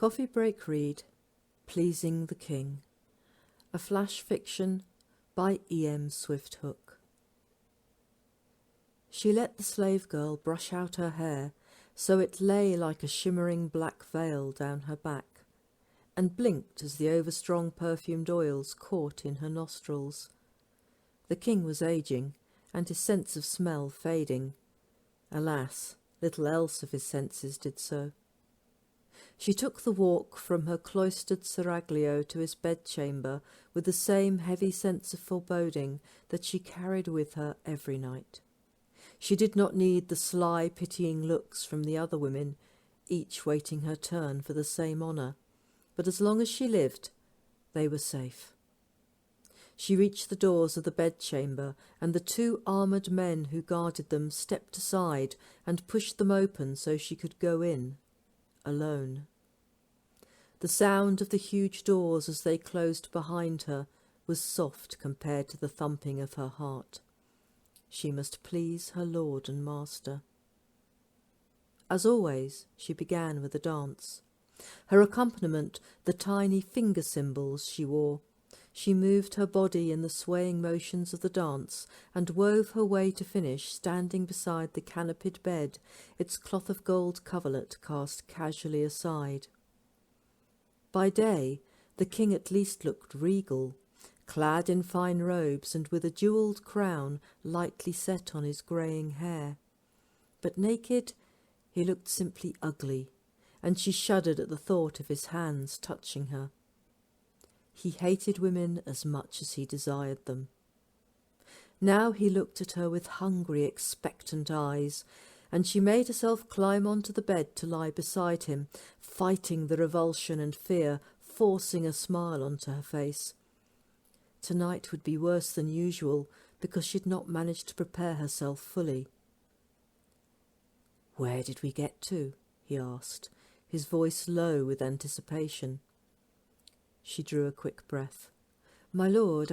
Coffee Break read Pleasing the King, a flash fiction by E.M. Swift-Hook. She let the slave girl brush out her hair so it lay like a shimmering black veil down her back, and blinked as the overstrong perfumed oils caught in her nostrils. The king was aging, and his sense of smell fading. Alas, little else of his senses did so. She took the walk from her cloistered seraglio to his bedchamber with the same heavy sense of foreboding that she carried with her every night. She did not need the sly, pitying looks from the other women, each waiting her turn for the same honour, but as long as she lived, they were safe. She reached the doors of the bedchamber, and the 2 armoured men who guarded them stepped aside and pushed them open so she could go in, alone. The sound of the huge doors as they closed behind her was soft compared to the thumping of her heart. She must please her lord and master. As always, she began with a dance. Her accompaniment, the tiny finger cymbals she wore. She moved her body in the swaying motions of the dance and wove her way to finish standing beside the canopied bed, its cloth of gold coverlet cast casually aside. By day, the king at least looked regal, clad in fine robes and with a jewelled crown lightly set on his greying hair. But naked, he looked simply ugly, and she shuddered at the thought of his hands touching her. He hated women as much as he desired them. Now he looked at her with hungry, expectant eyes, and she made herself climb onto the bed to lie beside him, fighting the revulsion and fear, forcing a smile onto her face. Tonight would be worse than usual because she'd not managed to prepare herself fully. "Where did we get to?" he asked, his voice low with anticipation. She drew a quick breath. "My lord,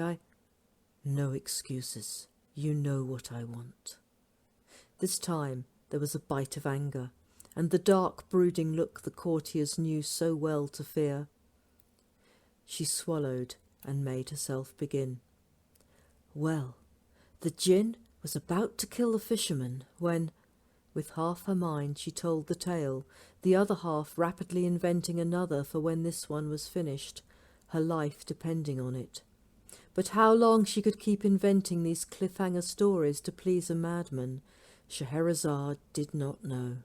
No excuses. You know what I want." This time there was a bite of anger, and the dark, brooding look the courtiers knew so well to fear. She swallowed and made herself begin. "Well, the djinn was about to kill the fisherman when..." With half her mind she told the tale, the other half rapidly inventing another for when this one was finished, her life depending on it. But how long she could keep inventing these cliffhanger stories to please a madman, Scheherazade did not know.